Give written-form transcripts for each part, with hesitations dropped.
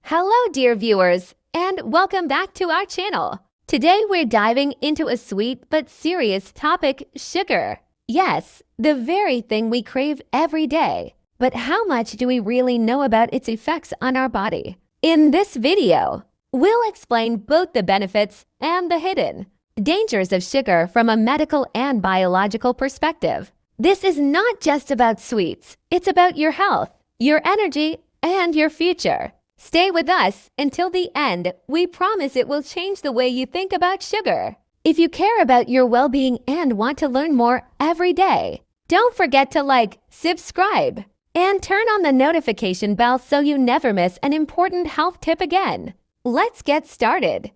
Hello, dear viewers, and welcome back to our channel. Today, we're diving into a sweet but serious topic, sugar. Yes, the very thing we crave every day. But how much do we really know about its effects on our body? In this video, we'll explain both the benefits and the hidden dangers of sugar from a medical and biological perspective. This is not just about sweets. It's about your health, your energy, and your future. Stay with us until the end. We promise it will change the way you think about sugar. If you care about your well-being and want to learn more every day, don't forget to like, subscribe, and turn on the notification bell so you never miss an important health tip again. Let's get started.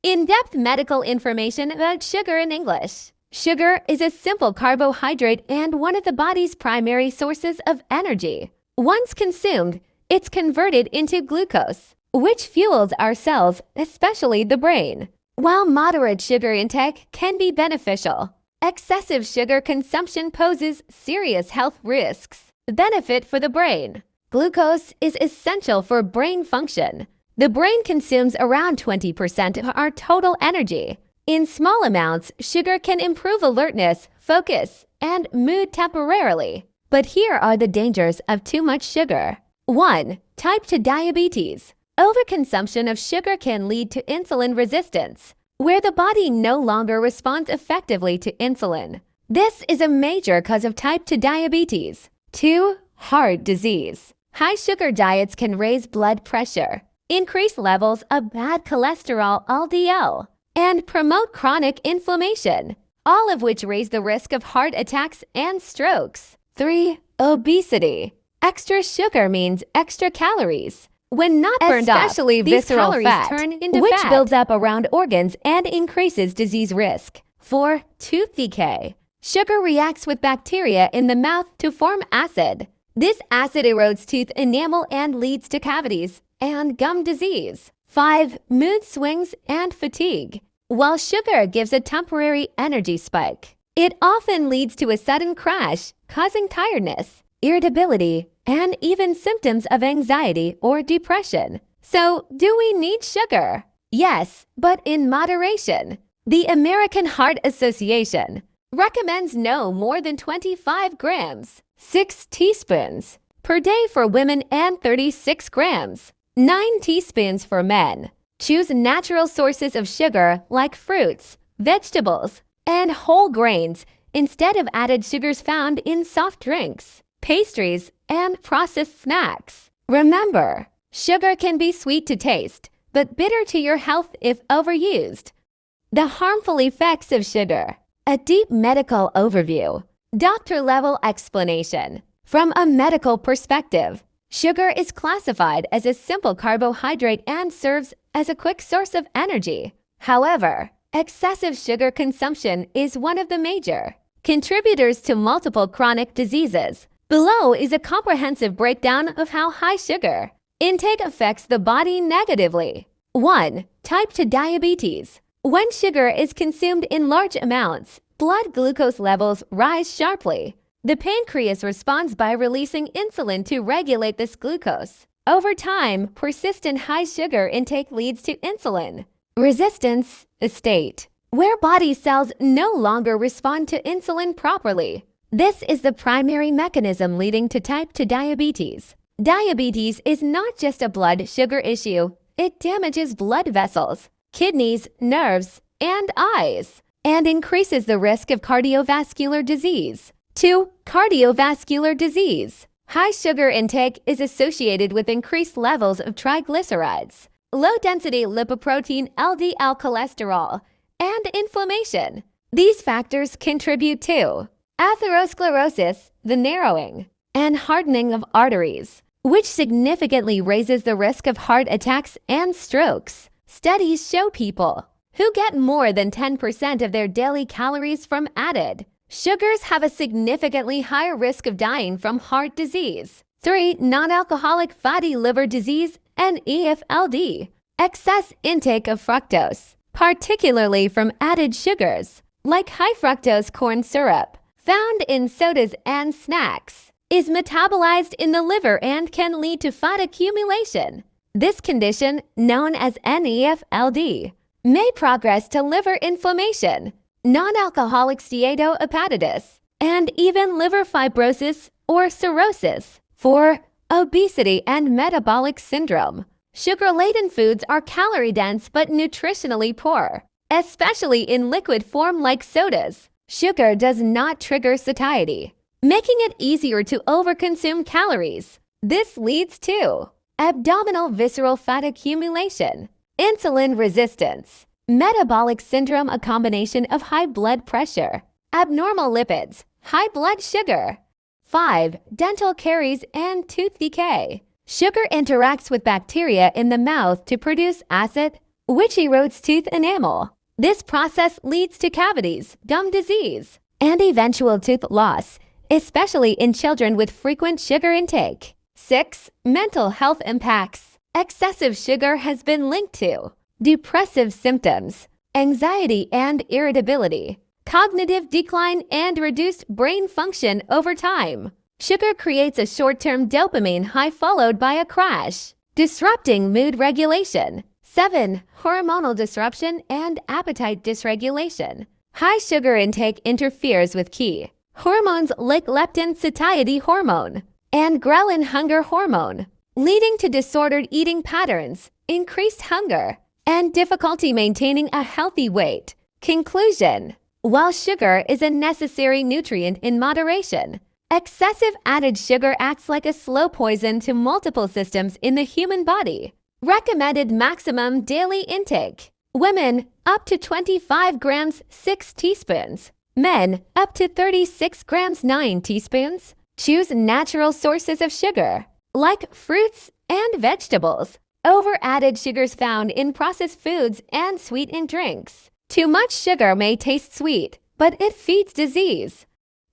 In-depth medical information about sugar in English. Sugar is a simple carbohydrate and one of the body's primary sources of energy. Once consumed, it's converted into glucose, which fuels our cells, especially the brain. While moderate sugar intake can be beneficial, excessive sugar consumption poses serious health risks. Benefit for the brain. Glucose is essential for brain function. The brain consumes around 20% of our total energy. In small amounts, sugar can improve alertness, focus, and mood temporarily. But here are the dangers of too much sugar. 1. Type 2 diabetes. Overconsumption of sugar can lead to insulin resistance, where the body no longer responds effectively to insulin. This is a major cause of type 2 diabetes. 2. Heart disease. High sugar diets can raise blood pressure, increase levels of bad cholesterol (LDL), and promote chronic inflammation, all of which raise the risk of heart attacks and strokes. 3. Obesity. Extra sugar means extra calories. When not burned off, these visceral fat turn into which fat, builds up around organs and increases disease risk. 4. Tooth decay. Sugar reacts with bacteria in the mouth to form acid. This acid erodes tooth enamel and leads to cavities and gum disease. 5. Mood swings and fatigue. While sugar gives a temporary energy spike, it often leads to a sudden crash, causing tiredness, irritability, and even symptoms of anxiety or depression. So, do we need sugar? Yes, but in moderation. The American Heart Association recommends no more than 25 grams, 6 teaspoons, per day for women and 36 grams, 9 teaspoons for men. Choose natural sources of sugar like fruits, vegetables, and whole grains instead of added sugars found in soft drinks, pastries, and processed snacks. Remember, sugar can be sweet to taste, but bitter to your health if overused. The harmful effects of sugar. A deep medical overview. Doctor-level explanation. From a medical perspective, sugar is classified as a simple carbohydrate and serves as a quick source of energy. However, excessive sugar consumption is one of the major contributors to multiple chronic diseases. Below is a comprehensive breakdown of how high sugar intake affects the body negatively. 1. Type 2 diabetes. When sugar is consumed in large amounts, blood glucose levels rise sharply. The pancreas responds by releasing insulin to regulate this glucose. Over time, persistent high sugar intake leads to insulin resistance, a state where body cells no longer respond to insulin properly. This is the primary mechanism leading to type 2 diabetes. Diabetes is not just a blood sugar issue. It damages blood vessels, kidneys, nerves, and eyes, and increases the risk of cardiovascular disease. 2. Cardiovascular disease. High sugar intake is associated with increased levels of triglycerides, low-density lipoprotein (LDL) cholesterol, and inflammation. These factors contribute to atherosclerosis, the narrowing and hardening of arteries, which significantly raises the risk of heart attacks and strokes. Studies show people who get more than 10% of their daily calories from added sugars have a significantly higher risk of dying from heart disease. 3. Non-alcoholic fatty liver disease and EFLD. Excess intake of fructose, particularly from added sugars, like high fructose corn syrup, found in sodas and snacks, is metabolized in the liver and can lead to fat accumulation. This condition, known as NEFLD, may progress to liver inflammation, non-alcoholic steatohepatitis, and even liver fibrosis or cirrhosis. 4. Obesity and metabolic syndrome. Sugar-laden foods are calorie-dense but nutritionally poor, especially in liquid form like sodas. Sugar does not trigger satiety, making it easier to overconsume calories. This leads to abdominal visceral fat accumulation, insulin resistance, metabolic syndrome, a combination of high blood pressure, abnormal lipids, high blood sugar. 5. Dental caries and tooth decay. Sugar interacts with bacteria in the mouth to produce acid, which erodes tooth enamel. This process leads to cavities, gum disease, and eventual tooth loss, especially in children with frequent sugar intake. 6. Mental health impacts. Excessive sugar has been linked to depressive symptoms, anxiety and irritability, cognitive decline, and reduced brain function over time. Sugar creates a short-term dopamine high followed by a crash, disrupting mood regulation. 7. Hormonal disruption and appetite dysregulation. High sugar intake interferes with key hormones like leptin, satiety hormone, and ghrelin, hunger hormone, leading to disordered eating patterns, increased hunger, and difficulty maintaining a healthy weight. Conclusion: while sugar is a necessary nutrient in moderation, excessive added sugar acts like a slow poison to multiple systems in the human body. Recommended maximum daily intake: women up to 25 grams 6 teaspoons, men up to 36 grams 9 teaspoons. Choose natural sources of sugar, like fruits and vegetables, over added sugars found in processed foods and sweetened drinks. Too much sugar may taste sweet, but it feeds disease.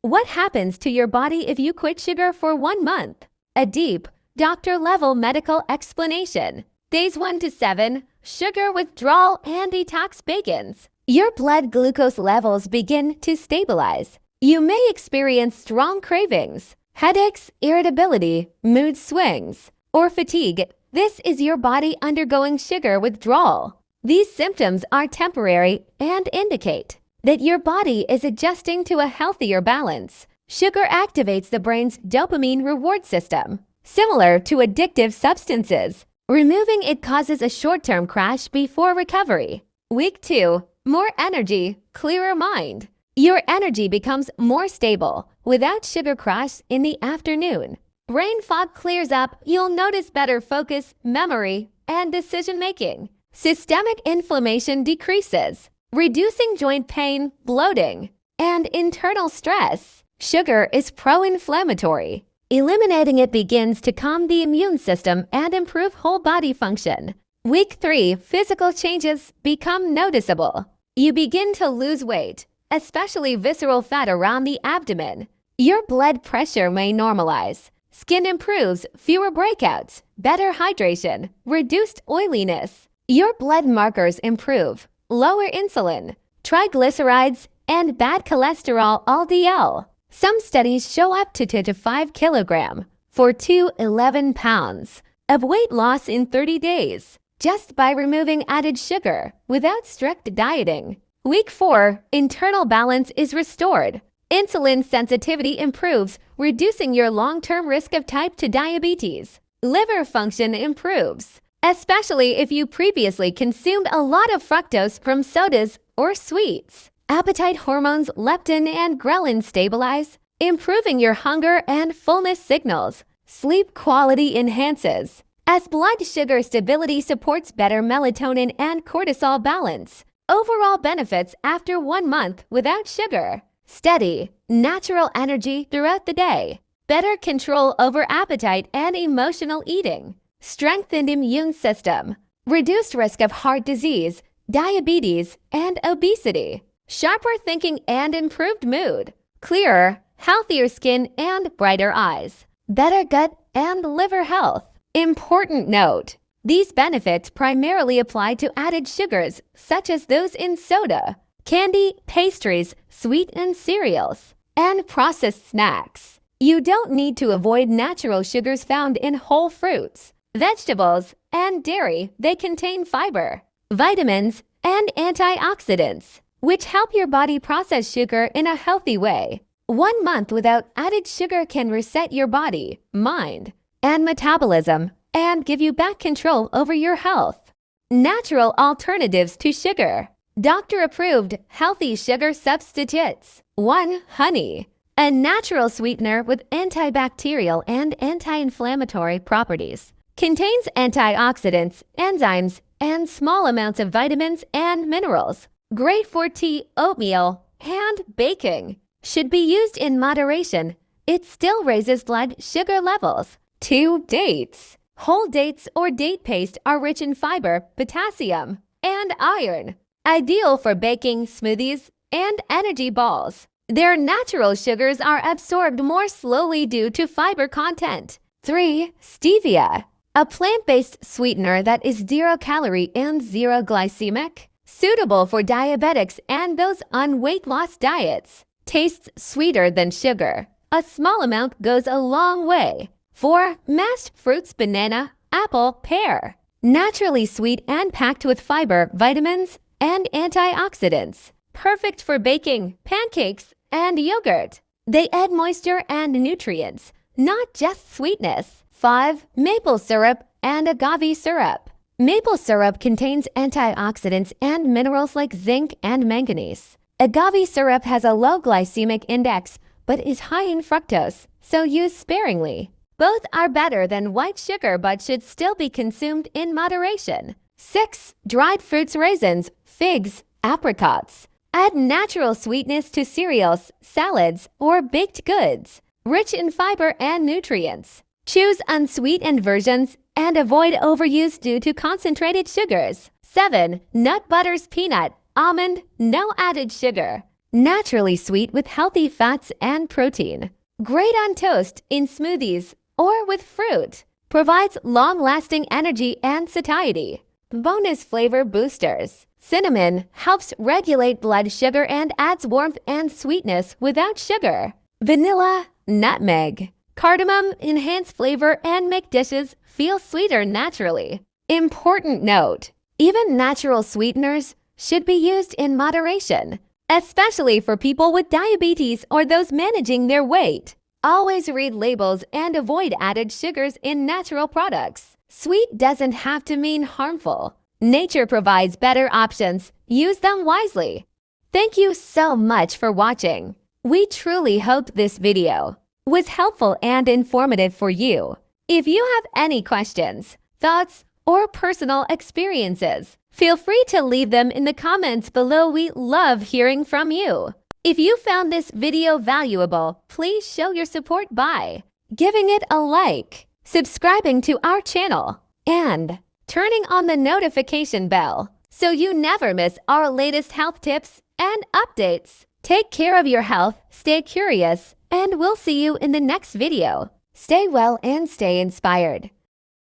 What happens to your body if you quit sugar for 1 month? A deep, doctor-level medical explanation. Days 1 to 7, sugar withdrawal and detox begins. Your blood glucose levels begin to stabilize. You may experience strong cravings, headaches, irritability, mood swings, or fatigue. This is your body undergoing sugar withdrawal. These symptoms are temporary and indicate that your body is adjusting to a healthier balance. Sugar activates the brain's dopamine reward system, similar to addictive substances. Removing it causes a short-term crash before recovery. Week 2, more energy, clearer mind. Your energy becomes more stable without sugar crash in the afternoon. Brain fog clears up, you'll notice better focus, memory, and decision-making. Systemic inflammation decreases, reducing joint pain, bloating, and internal stress. Sugar is pro-inflammatory. Eliminating it begins to calm the immune system and improve whole body function. Week 3, physical changes become noticeable. You begin to lose weight, especially visceral fat around the abdomen. Your blood pressure may normalize. Skin improves, fewer breakouts, better hydration, reduced oiliness. Your blood markers improve, lower insulin, triglycerides, and bad cholesterol LDL. Some studies show up to 2 to 5 kilograms for 11 pounds of weight loss in 30 days, just by removing added sugar without strict dieting. Week 4, internal balance is restored. Insulin sensitivity improves, reducing your long-term risk of type 2 diabetes. Liver function improves, especially if you previously consumed a lot of fructose from sodas or sweets. Appetite hormones leptin and ghrelin stabilize, improving your hunger and fullness signals. Sleep quality enhances, as blood sugar stability supports better melatonin and cortisol balance. Overall benefits after 1 month without sugar: steady, natural energy throughout the day, better control over appetite and emotional eating, strengthened immune system, reduced risk of heart disease, diabetes, and obesity, sharper thinking and improved mood, clearer, healthier skin and brighter eyes, better gut and liver health. Important note: these benefits primarily apply to added sugars such as those in soda, candy, pastries, sweetened cereals, and processed snacks. You don't need to avoid natural sugars found in whole fruits, vegetables, and dairy, they contain fiber, vitamins, and antioxidants, which help your body process sugar in a healthy way. 1 month without added sugar can reset your body, mind, and metabolism and give you back control over your health. Natural alternatives to sugar. Doctor-approved healthy sugar substitutes. 1. Honey, a natural sweetener with antibacterial and anti-inflammatory properties. Contains antioxidants, enzymes, and small amounts of vitamins and minerals. Great for tea, oatmeal, and baking. Should be used in moderation. It still raises blood sugar levels. 2. Dates. Whole dates or date paste are rich in fiber, potassium, and iron. Ideal for baking, smoothies, and energy balls. Their natural sugars are absorbed more slowly due to fiber content. 3. Stevia. A plant-based sweetener that is 0-calorie and 0-glycemic. Suitable for diabetics and those on weight loss diets. Tastes sweeter than sugar. A small amount goes a long way. 4. Mashed fruits, banana, apple, pear. Naturally sweet and packed with fiber, vitamins, and antioxidants. Perfect for baking, pancakes, and yogurt. They add moisture and nutrients, not just sweetness. 5. Maple syrup and agave syrup. Maple syrup contains antioxidants and minerals like zinc and manganese. Agave syrup has a low glycemic index but is high in fructose, so use sparingly. Both are better than white sugar but should still be consumed in moderation. 6. Dried fruits, raisins, figs, apricots. Add natural sweetness to cereals, salads, or baked goods. Rich in fiber and nutrients. Choose unsweetened versions and avoid overuse due to concentrated sugars. 7. Nut butters, peanut, almond, no added sugar. Naturally sweet with healthy fats and protein. Great on toast, in smoothies, or with fruit. Provides long-lasting energy and satiety. Bonus flavor boosters. Cinnamon helps regulate blood sugar and adds warmth and sweetness without sugar. Vanilla, nutmeg. Cardamom enhance flavor and make dishes feel sweeter naturally. Important note: even natural sweeteners should be used in moderation, especially for people with diabetes or those managing their weight. Always read labels and avoid added sugars in natural products. Sweet doesn't have to mean harmful. Nature provides better options. Use them wisely. Thank you so much for watching. We truly hope this video was helpful and informative for you. If you have any questions, thoughts, or personal experiences, feel free to leave them in the comments below. We love hearing from you. If you found this video valuable, please show your support by giving it a like, subscribing to our channel, and turning on the notification bell so you never miss our latest health tips and updates. Take care of your health, stay curious, and we'll see you in the next video. Stay well and stay inspired.